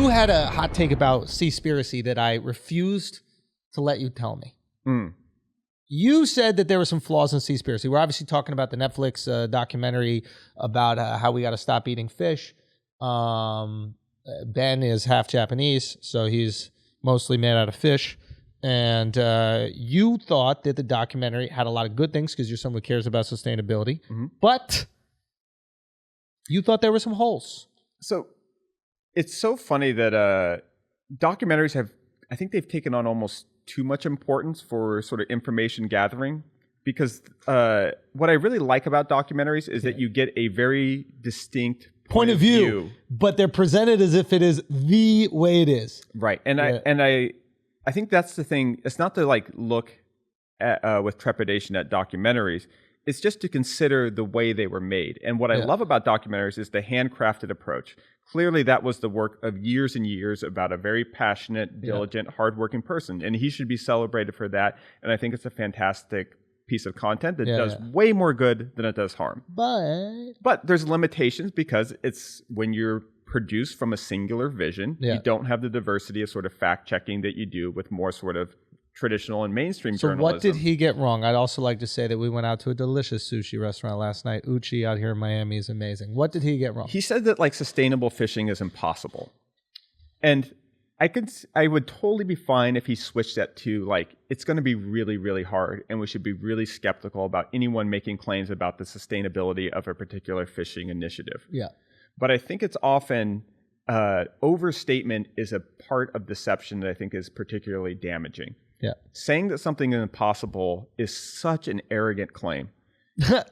You had a hot take about Seaspiracy that I refused to let you tell me. You said that there were some flaws in Seaspiracy. We're obviously talking about the Netflix documentary about how we got to stop eating fish. Ben is half Japanese, so he's mostly made out of fish. And you thought that the documentary had a lot of good things because you're someone who cares about sustainability. But you thought there were some holes. So it's so funny that documentaries have, I think they've taken on almost too much importance for sort of information gathering, because what I really like about documentaries is that you get a very distinct point of view, but they're presented as if it is the way it is. Right. And I think that's the thing. It's not to like look at, with trepidation at documentaries. It's just to consider the way they were made. And what I love about documentaries is the handcrafted approach. Clearly, that was the work of years and years about a very passionate, diligent, hardworking person. And he should be celebrated for that. And I think it's a fantastic piece of content that does way more good than it does harm. But there's limitations because it's when you're produced from a singular vision, you don't have the diversity of sort of fact-checking that you do with more sort of traditional and mainstream journalism. So what did he get wrong? I'd also like to say that we went out to a delicious sushi restaurant last night. Uchi out here in Miami is amazing. What did he get wrong? He said that like sustainable fishing is impossible. And I would totally be fine if he switched that to like, it's going to be really, really hard and we should be really skeptical about anyone making claims about the sustainability of a particular fishing initiative. Yeah. But I think it's often overstatement is a part of deception that I think is particularly damaging. Yeah. Saying that something is impossible is such an arrogant claim. How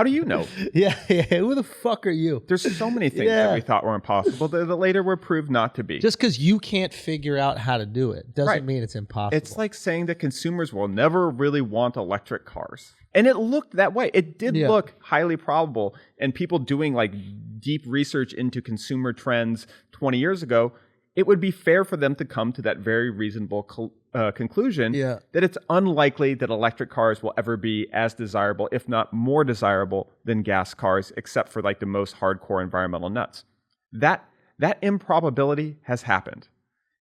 do you know? Yeah. Who the fuck are you? There's so many things that we thought were impossible that later were proved not to be. Just because you can't figure out how to do it doesn't mean it's impossible. It's like saying that consumers will never really want electric cars. And it looked that way. It did look highly probable. And people doing like deep research into consumer trends 20 years ago, it would be fair for them to come to that very reasonable conclusion that it's unlikely that electric cars will ever be as desirable, if not more desirable, than gas cars, except for like the most hardcore environmental nuts. That improbability has happened.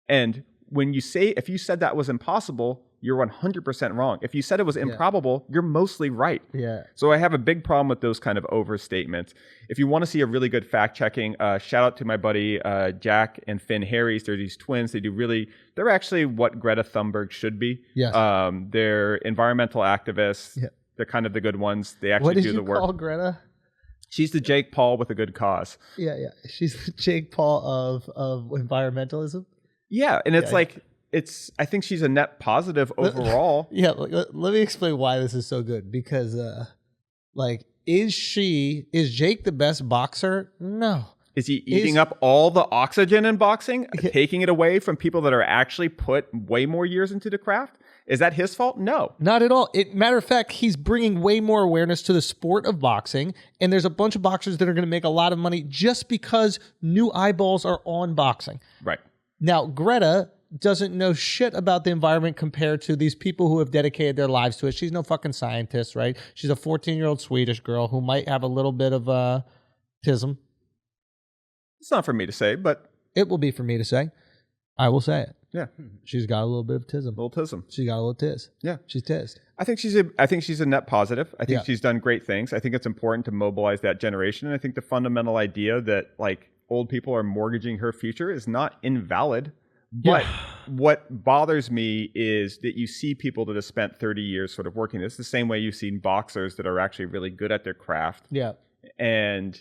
And when you say, if you said that was impossible, you're 100% wrong. If you said it was improbable, you're mostly right. Yeah. So I have a big problem with those kind of overstatements. If you want to see a really good fact checking, shout out to my buddy Jack and Finn Harries. They're these twins. They're actually what Greta Thunberg should be. Yes. They're environmental activists. Yeah. They're kind of the good ones. They actually do the work. What did you call Greta? She's the Jake Paul with a good cause. Yeah. She's the Jake Paul of environmentalism. Yeah, and it's like, I think she's a net positive overall. Let me explain why this is so good. Because, is Jake the best boxer? No. Is he eating up all the oxygen in boxing, taking it away from people that are actually put way more years into the craft? Is that his fault? No. Not at all. Matter of fact, he's bringing way more awareness to the sport of boxing, and there's a bunch of boxers that are going to make a lot of money just because new eyeballs are on boxing. Right. Now, Greta doesn't know shit about the environment compared to these people who have dedicated their lives to it. She's no fucking scientist, right? She's a 14-year-old Swedish girl who might have a little bit of tism. It's not for me to say, but... It will be for me to say. I will say it. Yeah. She's got a little bit of tism. Little tism. She got a little tiz. Yeah. She's tizzed. I think she's a net positive. I think she's done great things. I think it's important to mobilize that generation. And I think the fundamental idea that, like, old people are mortgaging her future is not invalid. But what bothers me is that you see people that have spent 30 years sort of working this the same way you've seen boxers that are actually really good at their craft. Yeah. And,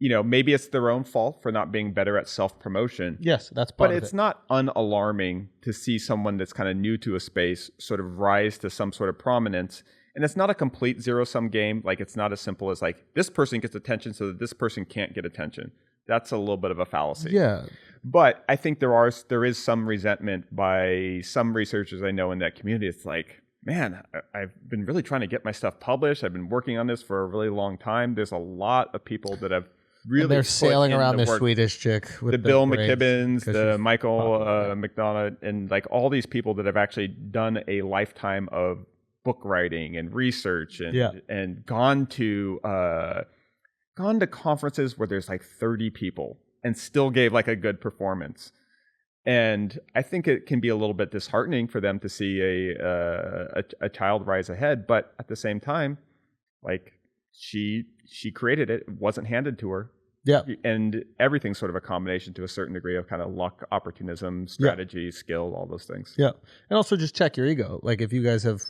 maybe it's their own fault for not being better at self-promotion. Yes, that's part of it. But it's not unalarming to see someone that's kind of new to a space sort of rise to some sort of prominence. And it's not a complete zero-sum game. Like, it's not as simple as like, this person gets attention so that this person can't get attention. That's a little bit of a fallacy. Yeah. But I think there is some resentment by some researchers I know in that community. It's like, man, I've been really trying to get my stuff published. I've been working on this for a really long time. There's a lot of people that have really and they're sailing around this Swedish chick with the Bill McKibbins, the Michael McDonough, and like all these people that have actually done a lifetime of book writing and research and gone to conferences where there's like 30 people. and still gave like a good performance. And I think it can be a little bit disheartening for them to see a child rise ahead. But at the same time, like she created it. It wasn't handed to her. Yeah. And everything's sort of a combination to a certain degree of kind of luck, opportunism, strategy, skill, all those things. Yeah. And also just check your ego. Like if you guys have,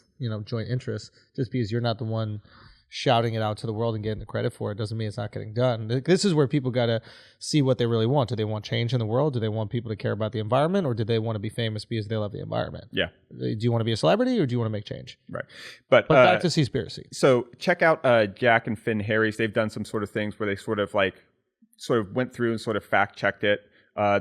joint interests, just because you're not the one shouting it out to the world and getting the credit for it doesn't mean it's not getting done. This is where people got to see what they really want. Do they want change in the world? Do they want people to care about the environment, or do they want to be famous because they love the environment? Yeah. Do you want to be a celebrity, or do you want to make change? Right. But back to SEASPIRACY. So check out Jack and Finn Harry's. They've done some sort of things where they sort of went through and sort of fact checked it.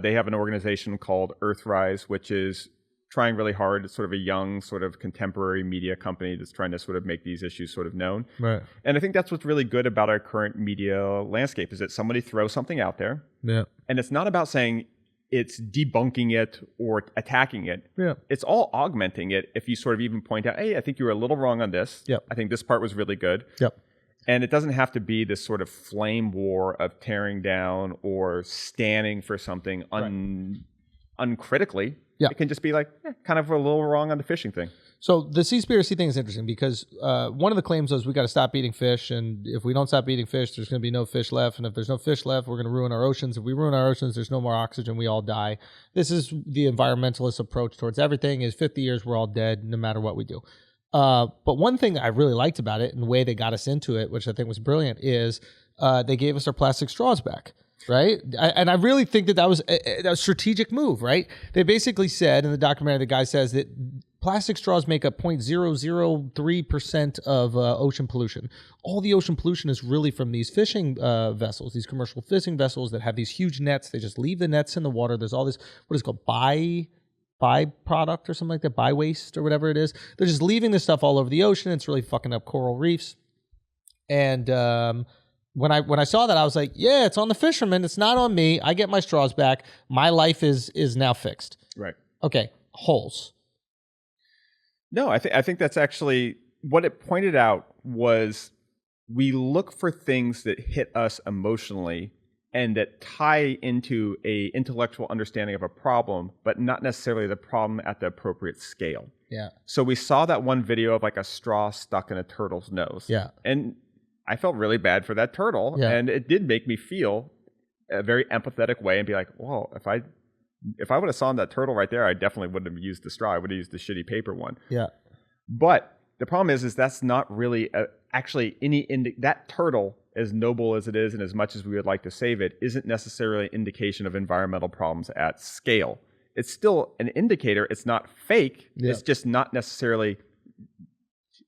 They have an organization called Earthrise, which is trying really hard. It's sort of a young, sort of contemporary media company that's trying to sort of make these issues sort of known. Right. And I think that's what's really good about our current media landscape is that somebody throws something out there. Yeah. And it's not about saying it's debunking it or attacking it. Yeah. It's all augmenting it. If you sort of even point out, hey, I think you were a little wrong on this. Yep. I think this part was really good. Yep. And it doesn't have to be this sort of flame war of tearing down or standing for something uncritically. Yeah. It can just be like, kind of a little wrong on the fishing thing. So the SEASPIRACY thing is interesting because one of the claims was we got to stop eating fish, and if we don't stop eating fish, there's going to be no fish left, and if there's no fish left, we're going to ruin our oceans. If we ruin our oceans, there's no more oxygen, we all die. This is the environmentalist approach towards everything: is 50 years, we're all dead, no matter what we do. But one thing I really liked about it, and the way they got us into it, which I think was brilliant, is they gave us our plastic straws back. Right. And I really think that was a strategic move. Right. They basically said in the documentary, the guy says that plastic straws make up 0.003% of ocean pollution. All the ocean pollution is really from these fishing vessels, these commercial fishing vessels that have these huge nets. They just leave the nets in the water. There's all this, what is it called, byproduct or something like that, by-waste or whatever it is. They're just leaving this stuff all over the ocean. It's really fucking up coral reefs. And when I saw that, I was like, yeah, it's on the fishermen. It's not on me. I get my straws back. My life is now fixed. Right. Okay. Holes. No, I think that's actually what it pointed out was we look for things that hit us emotionally and that tie into a intellectual understanding of a problem, but not necessarily the problem at the appropriate scale. Yeah. So we saw that one video of like a straw stuck in a turtle's nose. Yeah. And I felt really bad for that turtle, and it did make me feel a very empathetic way and be like, well, if I would have saw that turtle right there, I definitely wouldn't have used the straw. I would have used the shitty paper one. Yeah. But the problem is that's not really actually that turtle, as noble as it is and as much as we would like to save it, isn't necessarily an indication of environmental problems at scale. It's still an indicator. It's not fake. Yeah. It's just not necessarily...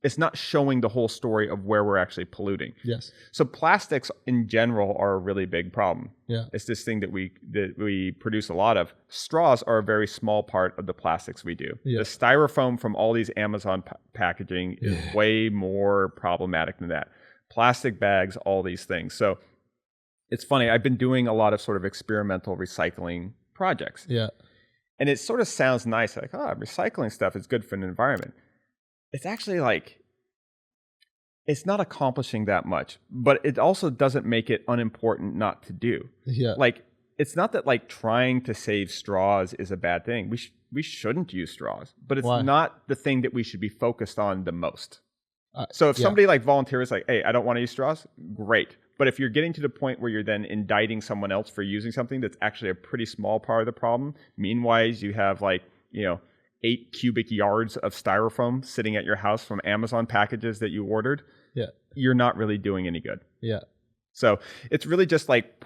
It's not showing the whole story of where we're actually polluting. Yes. So plastics in general are a really big problem. Yeah. It's this thing that we produce a lot of. Straws are a very small part of the plastics we do. Yeah. The styrofoam from all these Amazon packaging is way more problematic than that. Plastic bags, all these things. So it's funny. I've been doing a lot of sort of experimental recycling projects. Yeah. And it sort of sounds nice, like, recycling stuff is good for the environment. It's actually like, it's not accomplishing that much, but it also doesn't make it unimportant not to do. Yeah. Like, it's not that like trying to save straws is a bad thing. We shouldn't use straws, but it's not the thing that we should be focused on the most. So if somebody like volunteers like, hey, I don't want to use straws, great. But if you're getting to the point where you're then indicting someone else for using something that's actually a pretty small part of the problem, meanwhile, you have like, 8 cubic yards of styrofoam sitting at your house from Amazon packages that you ordered, you're not really doing any good. Yeah. So it's really just like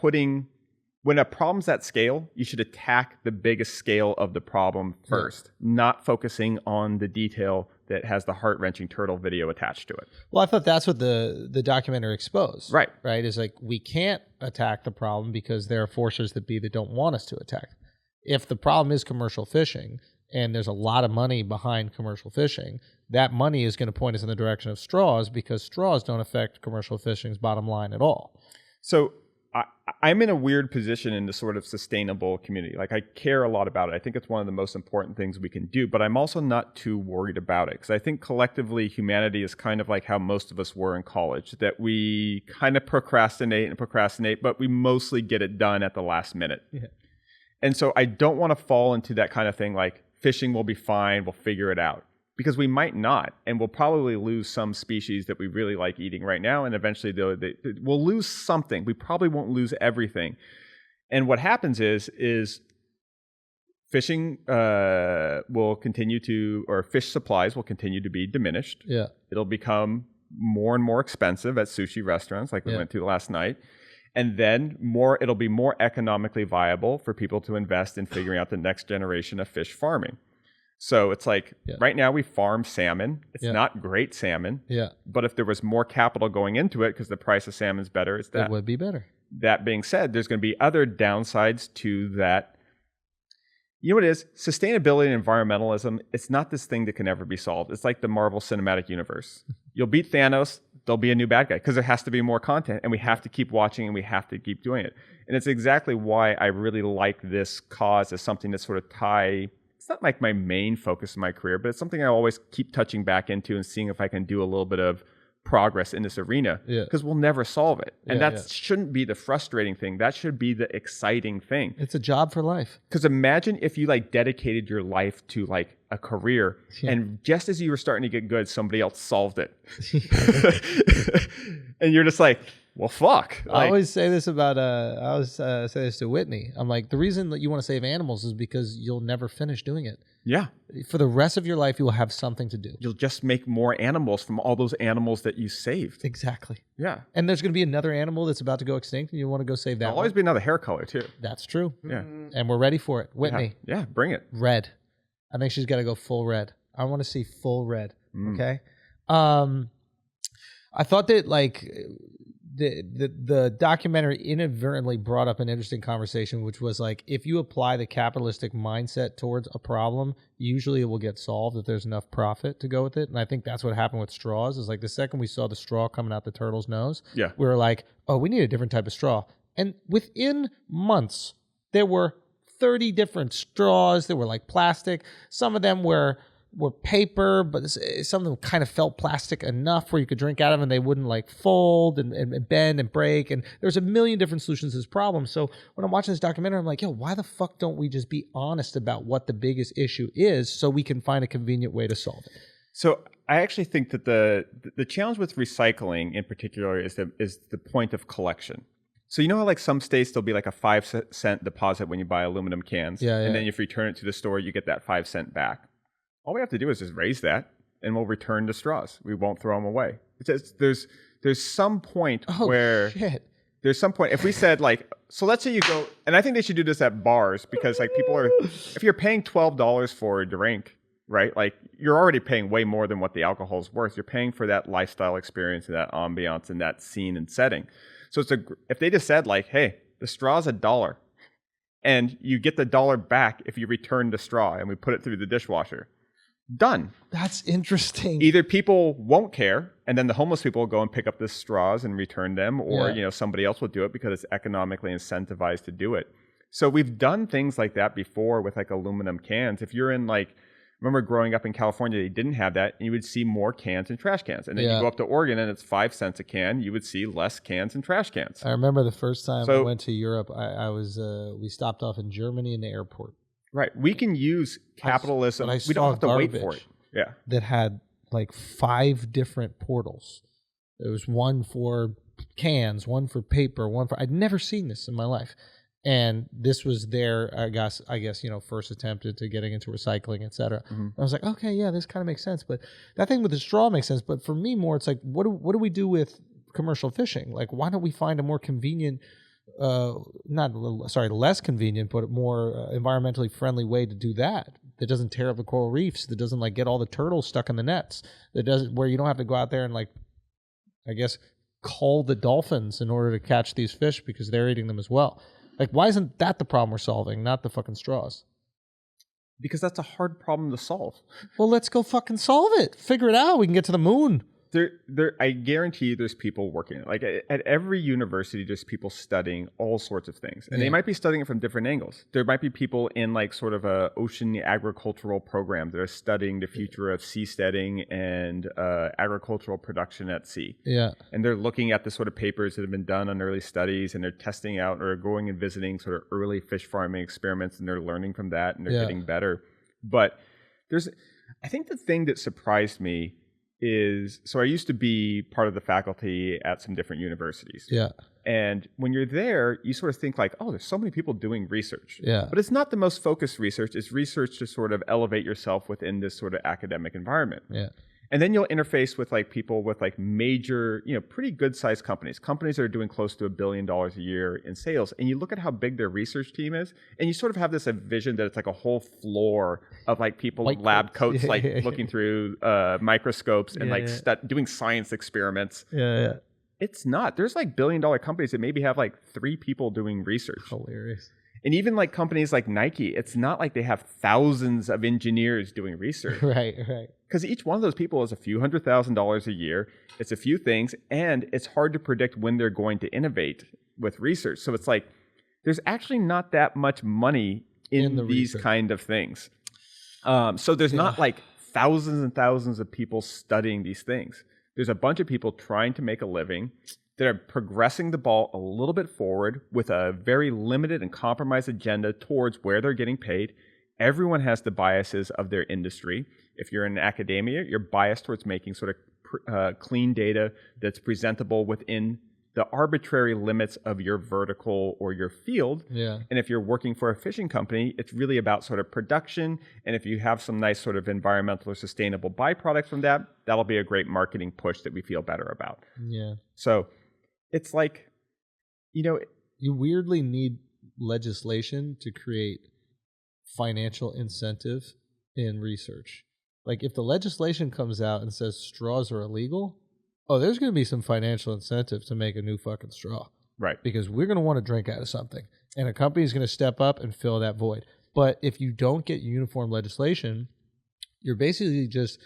when a problem's at scale, you should attack the biggest scale of the problem first, not focusing on the detail that has the heart-wrenching turtle video attached to it. Well, I thought that's what the documentary exposed. Right. Right? Is like, we can't attack the problem because there are forces that don't want us to attack. If the problem is commercial fishing, and there's a lot of money behind commercial fishing, that money is going to point us in the direction of straws because straws don't affect commercial fishing's bottom line at all. So I'm in a weird position in the sort of sustainable community. Like, I care a lot about it. I think it's one of the most important things we can do, but I'm also not too worried about it, because I think collectively humanity is kind of like how most of us were in college, that we kind of procrastinate, but we mostly get it done at the last minute. Yeah. And so I don't want to fall into that kind of thing like fishing will be fine, we'll figure it out. Because we might not, and we'll probably lose some species that we really like eating right now, and eventually we'll lose something. We probably won't lose everything. And what happens is fishing will continue to, or fish supplies will continue to be diminished. Yeah. It'll become more and more expensive at sushi restaurants like we went to last night. And then it'll be more economically viable for people to invest in figuring out the next generation of fish farming. So it's like right now we farm salmon. It's not great salmon. Yeah. But if there was more capital going into it because the price of salmon is better, it would be better. That being said, there's going to be other downsides to that. You know what it is? Sustainability and environmentalism, it's not this thing that can ever be solved. It's like the Marvel Cinematic Universe. You'll beat Thanos, there'll be a new bad guy because there has to be more content, and we have to keep watching and we have to keep doing it. And it's exactly why I really like this cause as something that's sort of it's not like my main focus in my career, but it's something I always keep touching back into and seeing if I can do a little bit of progress in this arena, because we'll never solve it. And that shouldn't be the frustrating thing. That should be the exciting thing. It's a job for life. Because imagine if you like dedicated your life to like a career, and just as you were starting to get good, somebody else solved it. And you're just like, well, fuck. I always say this about, I always say this to Whitney. I'm like, the reason that you want to save animals is because you'll never finish doing it. Yeah. For the rest of your life, you will have something to do. You'll just make more animals from all those animals that you saved. Exactly. Yeah. And there's going to be another animal that's about to go extinct, and you want to go save that. There'll always be another hair color, too. That's true. Yeah. And we're ready for it. Whitney. Yeah, bring it. Red. I think she's got to go full red. I want to see full red. Okay. I thought that like the documentary inadvertently brought up an interesting conversation, which was like, if you apply the capitalistic mindset towards a problem, usually it will get solved if there's enough profit to go with it. And I think that's what happened with straws. Is like the second we saw the straw coming out the turtle's nose, we were like, oh, we need a different type of straw. And within months, there were 30 different straws. They were like plastic. Some of them were paper, but some of them kind of felt plastic enough where you could drink out of them and they wouldn't like fold and bend and break. And there's a million different solutions to this problem. So when I'm watching this documentary, I'm like, yo, why the fuck don't we just be honest about what the biggest issue is so we can find a convenient way to solve it? So I actually think that the challenge with recycling in particular is the point of collection. So you know how like some states there'll be like a 5-cent deposit when you buy aluminum cans, and then if you return it to the store, you get that 5 cent back. All we have to do is just raise that, and we'll return the straws. We won't throw them away. There's some point where there's some point if we said like, so let's say you go, and I think they should do this at bars, because like people are, if you're paying $12 for a drink, right? Like you're already paying way more than what the alcohol is worth. You're paying for that lifestyle experience and that ambiance and that scene and setting. So if they just said like, hey, the straw's $1 and you get the $1 back if you return the straw, and we put it through the dishwasher, done. That's interesting. Either people won't care, and then the homeless people will go and pick up the straws and return them, or somebody else will do it because it's economically incentivized to do it. So we've done things like that before with like aluminum cans. If you're in like, remember growing up in California, they didn't have that, and you would see more cans and trash cans. And then you go up to Oregon, and it's 5 cents a can. You would see less cans and trash cans. I remember the first time I went to Europe, we stopped off in Germany in the airport. Right. We can use capitalism. We don't have to wait for it. Yeah. That had like 5 different portals. There was one for cans, one for paper, I'd never seen this in my life. And this was their, I guess, first attempt to getting into recycling, et cetera. Mm-hmm. I was like, okay, yeah, this kind of makes sense. But that thing with the straw makes sense. But for me, more, it's like, what do we do with commercial fishing? Like, why don't we find a more convenient, less convenient, but more environmentally friendly way to do that doesn't tear up the coral reefs, that doesn't like get all the turtles stuck in the nets, where you don't have to go out there and like, I guess, cull the dolphins in order to catch these fish because they're eating them as well. Like, why isn't that the problem we're solving, not the fucking straws? Because that's a hard problem to solve. Well, let's go fucking solve it. Figure it out. We can get to the moon. I guarantee you there's people working. Like at every university, there's people studying all sorts of things. And they might be studying it from different angles. There might be people in like sort of a ocean agricultural program that are studying the future of seasteading and agricultural production at sea. Yeah. And they're looking at the sort of papers that have been done on early studies, and they're testing out or going and visiting sort of early fish farming experiments, and they're learning from that, and they're getting better. But I think the thing that surprised me is, so I used to be part of the faculty at some different universities. Yeah. And when you're there, you sort of think like, oh, there's so many people doing research. Yeah. But it's not the most focused research. It's research to sort of elevate yourself within this sort of academic environment. Yeah. And then you'll interface with like people with like major, pretty good sized companies that are doing close to $1 billion a year in sales. And you look at how big their research team is, and you sort of have this vision that it's like a whole floor of like people in lab coats, like looking through microscopes and doing science experiments. Yeah. It's not. There's like $1 billion companies that maybe have like 3 people doing research. Hilarious. And even like companies like Nike, it's not like they have thousands of engineers doing research. Right. Because each one of those people is a few $100,000 a year. It's a few things, and it's hard to predict when they're going to innovate with research. So it's like there's actually not that much money in these kind of things. So there's not like thousands and thousands of people studying these things. There's a bunch of people trying to make a living that are progressing the ball a little bit forward with a very limited and compromised agenda towards where they're getting paid. Everyone has the biases of their industry. If you're in academia, you're biased towards making sort of clean data that's presentable within the arbitrary limits of your vertical or your field. Yeah. And if you're working for a fishing company, it's really about sort of production. And if you have some nice sort of environmental or sustainable byproducts from that, that'll be a great marketing push that we feel better about. Yeah. So it's like, you weirdly need legislation to create financial incentive in research. Like if the legislation comes out and says straws are illegal, there's going to be some financial incentive to make a new fucking straw. Right. Because we're going to want to drink out of something. And a company is going to step up and fill that void. But if you don't get uniform legislation, you're basically just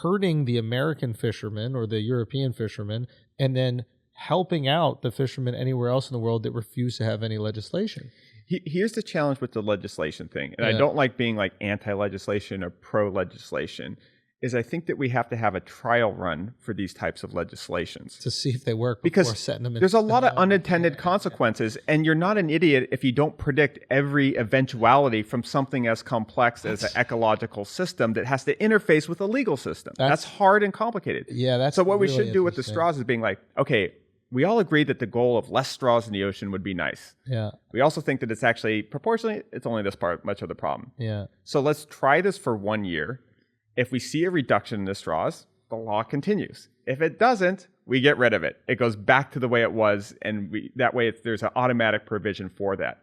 hurting the American fishermen or the European fishermen and then helping out the fishermen anywhere else in the world that refuse to have any legislation. Here's the challenge with the legislation thing. And I don't like being like anti-legislation or pro-legislation. Is I think that we have to have a trial run for these types of legislations. To see if they work before setting them in. There's a lot of unintended consequences, and you're not an idiot if you don't predict every eventuality from something as complex as an ecological system that has to interface with a legal system. That's hard and complicated. Yeah, that's so what really we should do with the straws is being like, okay, we all agree that the goal of less straws in the ocean would be nice. Yeah. We also think that it's actually, proportionally, it's only this much of the problem. Yeah. So let's try this for 1 year. If we see a reduction in the straws, the law continues. If it doesn't, we get rid of it. It goes back to the way it was, and that way there's an automatic provision for that.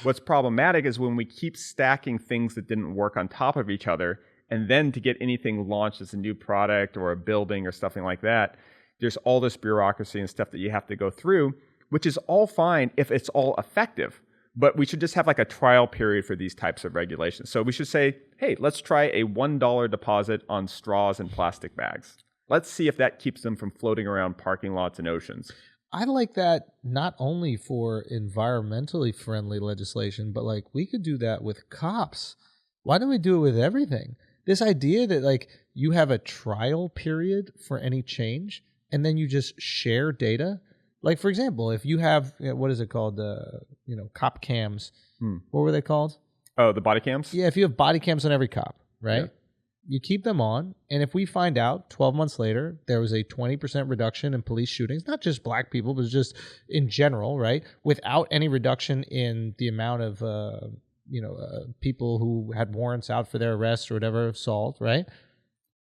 What's problematic is when we keep stacking things that didn't work on top of each other, and then to get anything launched as a new product or a building or something like that, there's all this bureaucracy and stuff that you have to go through, which is all fine if it's all effective. But we should just have like a trial period for these types of regulations. So we should say, hey, let's try a $1 deposit on straws and plastic bags. Let's see if that keeps them from floating around parking lots and oceans. I like that not only for environmentally friendly legislation, but like we could do that with cops. Why don't we do it with everything? This idea that like you have a trial period for any change and then you just share data. Like, for example, if you have, what is it called? Cop cams. What were they called? Oh, the body cams? Yeah, if you have body cams on every cop, right? Yeah. You keep them on. And if we find out 12 months later, there was a 20% reduction in police shootings, not just black people, but just in general, right? Without any reduction in the amount of, people who had warrants out for their arrests or whatever solved, right?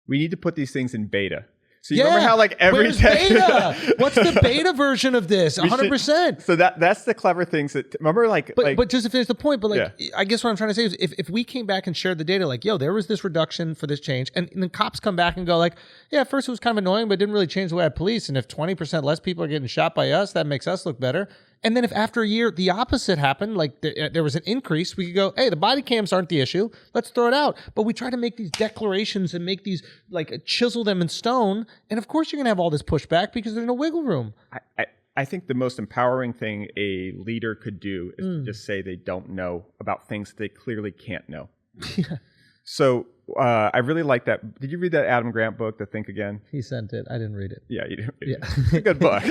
We need to put these things in beta. So you remember how like every beta? What's the beta version of this? 100%. So that's the clever things that remember but just to finish the point, but I guess what I'm trying to say is if we came back and shared the data like, yo, there was this reduction for this change, and the cops come back and go like, yeah, at first it was kind of annoying, but it didn't really change the way I police, and if 20% less people are getting shot by us, that makes us look better. And then if after a year the opposite happened, like there was an increase, we could go, hey, the body cams aren't the issue. Let's throw it out. But we try to make these declarations and make these, like, chisel them in stone. And of course you're going to have all this pushback because there's no wiggle room. I think the most empowering thing a leader could do is to just say they don't know about things they clearly can't know. Yeah. So I really like that. Did you read that Adam Grant book, The Think Again? He sent it. I didn't read it. Yeah, you did. Yeah. It's a good book.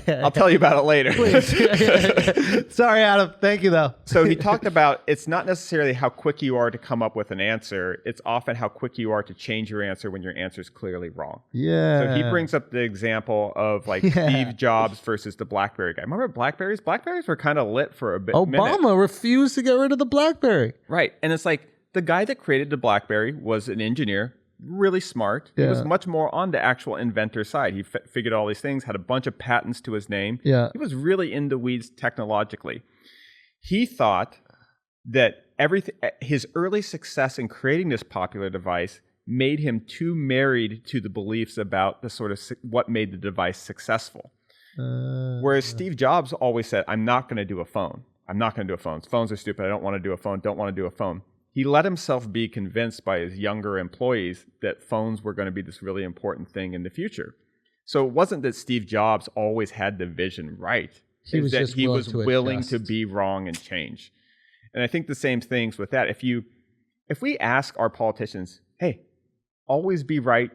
I'll tell you about it later. Please. Sorry, Adam. Thank you, though. So he talked about it's not necessarily how quick you are to come up with an answer. It's often how quick you are to change your answer when your answer is clearly wrong. Yeah. So he brings up the example of like Steve Jobs versus the BlackBerry guy. Remember BlackBerries? BlackBerries were kind of lit for a bit. Obama refused to get rid of the BlackBerry. Right. And it's like, the guy that created the BlackBerry was an engineer, really smart. He was much more on the actual inventor side. He figured all these things, had a bunch of patents to his name. Yeah. He was really in the weeds technologically. He thought that his early success in creating this popular device made him too married to the beliefs about the sort of what made the device successful. Whereas Steve Jobs always said, I'm not going to do a phone. I'm not going to do a phone. Phones are stupid. I don't want to do a phone. Don't want to do a phone. He let himself be convinced by his younger employees that phones were going to be this really important thing in the future. So it wasn't that Steve Jobs always had the vision right. He was just willing to be wrong and change. And I think the same things with that. If we ask our politicians, hey, always be right,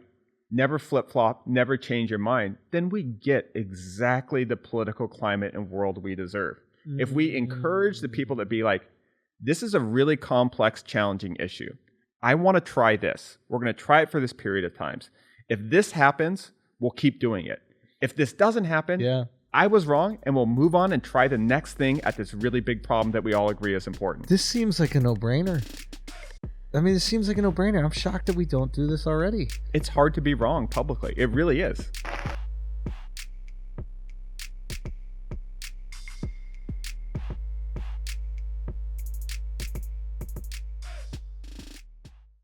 never flip-flop, never change your mind, then we get exactly the political climate and world we deserve. If we encourage the people to be like, this is a really complex, challenging issue. I want to try this. We're going to try it for this period of times. If this happens, we'll keep doing it. If this doesn't happen, I was wrong, and we'll move on and try the next thing at this really big problem that we all agree is important. This seems like a no-brainer. I mean, this seems like a no-brainer. I'm shocked that we don't do this already. It's hard to be wrong publicly. It really is.